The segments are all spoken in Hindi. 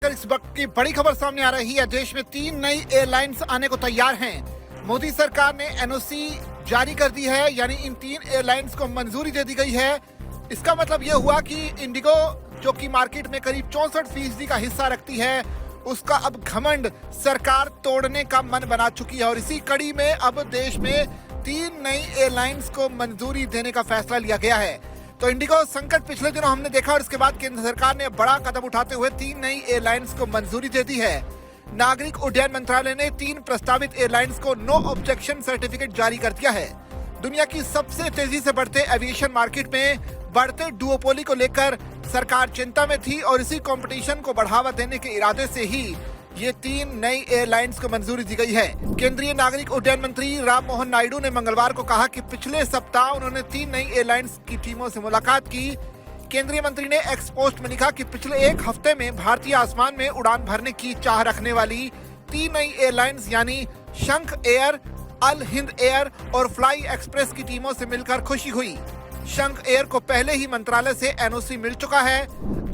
इस वक्त की बड़ी खबर सामने आ रही है। देश में 3 नई एयरलाइंस आने को तैयार हैं। मोदी सरकार ने एनओसी जारी कर दी है, यानी इन 3 एयरलाइंस को मंजूरी दे दी गई है। इसका मतलब यह हुआ कि इंडिगो, जो कि मार्केट में करीब 64% का हिस्सा रखती है, उसका अब घमंड सरकार तोड़ने का मन बना चुकी है। और इसी कड़ी में अब देश में 3 नई एयरलाइंस को मंजूरी देने का फैसला लिया गया है। तो इंडिगो संकट पिछले दिनों हमने देखा और इसके बाद केंद्र सरकार ने बड़ा कदम उठाते हुए 3 नई एयरलाइंस को मंजूरी दे दी है। नागरिक उड्डयन मंत्रालय ने 3 प्रस्तावित एयरलाइंस को नो ऑब्जेक्शन सर्टिफिकेट जारी कर दिया है। दुनिया की सबसे तेजी से बढ़ते एविएशन मार्केट में बढ़ते डुओपोली को लेकर सरकार चिंता में थी और इसी कंपटीशन को बढ़ावा देने के इरादे से ही ये 3 नई एयरलाइंस को मंजूरी दी गई है। केंद्रीय नागरिक उड्डयन मंत्री राम मोहन नायडू ने मंगलवार को कहा कि पिछले सप्ताह उन्होंने 3 नई एयरलाइंस की टीमों से मुलाकात की। केंद्रीय मंत्री ने एक्स पोस्ट में लिखा कि पिछले एक हफ्ते में भारतीय आसमान में उड़ान भरने की चाह रखने वाली 3 नई एयरलाइंस यानी शंख एयर, अल हिंद एयर और फ्लाई एक्सप्रेस की टीमों से मिलकर खुशी हुई। शंख एयर को पहले ही मंत्रालय से एनओसी मिल चुका है।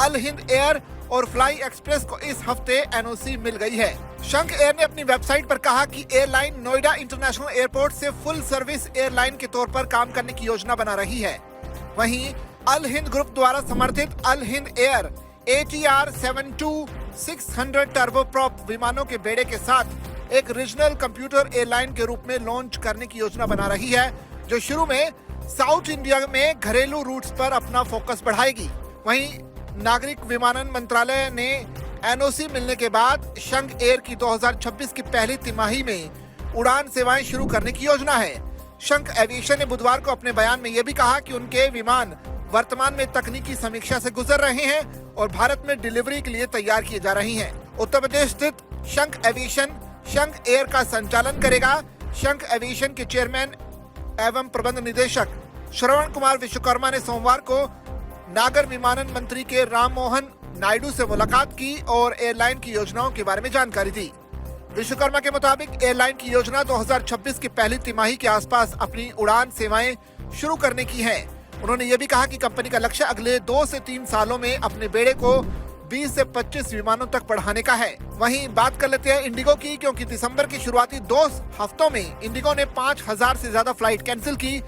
अल हिंद एयर और फ्लाई एक्सप्रेस को इस हफ्ते एनओसी मिल गई है। शंख एयर ने अपनी वेबसाइट पर कहा कि एयरलाइन नोएडा इंटरनेशनल एयरपोर्ट से फुल सर्विस एयरलाइन के तौर पर काम करने की योजना बना रही है। वहीं अल हिंद ग्रुप द्वारा समर्थित अल हिंद एयर ATR 72-600 टर्बोप्रॉप विमानों के बेड़े के साथ एक रीजनल कंप्यूटर एयरलाइन के रूप में लॉन्च करने की योजना बना रही है, जो शुरू में साउथ इंडिया में घरेलू रूट्स पर अपना फोकस बढ़ाएगी। वहीं नागरिक विमानन मंत्रालय ने एनओसी मिलने के बाद शंख एयर की 2026 की पहली तिमाही में उड़ान सेवाएं शुरू करने की योजना है। शंख एविएशन ने बुधवार को अपने बयान में यह भी कहा कि उनके विमान वर्तमान में तकनीकी समीक्षा से गुजर रहे हैं और भारत में डिलीवरी के लिए तैयार किए जा रही हैं। उत्तर प्रदेश स्थित शंख एविएशन शंख एयर का संचालन करेगा। शंख एविएशन के चेयरमैन एवं प्रबंध निदेशक श्रवण कुमार विश्वकर्मा ने सोमवार को नागर विमानन मंत्री के राम मोहन नायडू से मुलाकात की और एयरलाइन की योजनाओं के बारे में जानकारी दी। विश्वकर्मा के मुताबिक एयरलाइन की योजना 2026 की पहली तिमाही के आसपास अपनी उड़ान सेवाएं शुरू करने की है। उन्होंने ये भी कहा कि कंपनी का लक्ष्य अगले 2 से 3 सालों में अपने बेड़े को 20 से 25 विमानों तक बढ़ाने का है। वहीं बात कर लेते हैं इंडिगो की, क्योंकि दिसंबर के शुरुआती 2 हफ्तों में इंडिगो ने 5000 से ज्यादा फ्लाइट कैंसिल की,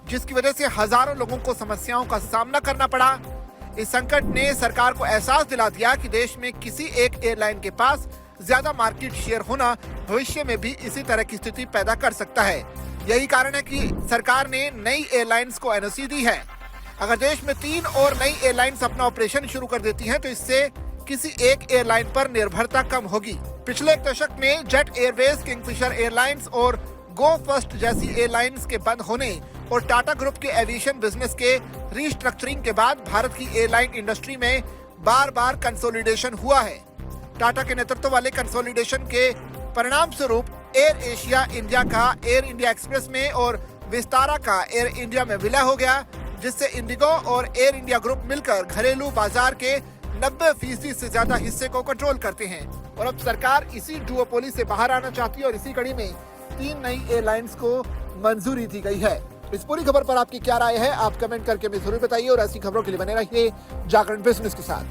जिसकी वजह से हजारों लोगों को समस्याओं का सामना करना पड़ा। इस संकट ने सरकार को एहसास दिला दिया कि देश में किसी एक एयरलाइन के पास ज्यादा मार्केट शेयर होना भविष्य में भी इसी तरह की स्थिति पैदा कर सकता है। यही कारण है कि सरकार ने नई एयरलाइंस को एनओसी दी है। अगर देश में 3 और नई एयरलाइंस अपना ऑपरेशन शुरू कर देती हैं, तो इससे किसी एक एयरलाइन पर निर्भरता कम होगी। पिछले एक दशक में जेट एयरवेज, किंगफिशर एयरलाइंस और गो फर्स्ट जैसी एयरलाइंस के बंद होने और टाटा ग्रुप के एविएशन बिजनेस के रीस्ट्रक्चरिंग के बाद भारत की एयरलाइन इंडस्ट्री में बार बार कंसोलिडेशन हुआ है। टाटा के नेतृत्व वाले कंसोलिडेशन के परिणाम स्वरूप एयर एशिया इंडिया का एयर इंडिया एक्सप्रेस में और विस्तारा का एयर इंडिया में विलय हो गया, जिससे इंडिगो और एयर इंडिया ग्रुप मिलकर घरेलू बाजार के 90% से ज्यादा हिस्से को कंट्रोल करते हैं। और अब सरकार इसी डुओपोली से बाहर आना चाहती है और इसी कड़ी में 3 नई एयरलाइंस को मंजूरी दी गई है। इस पूरी खबर पर आपकी क्या राय है, आप कमेंट करके हमें जरूर बताइए और ऐसी खबरों के लिए बने रहिए जागरण बिजनेस के साथ।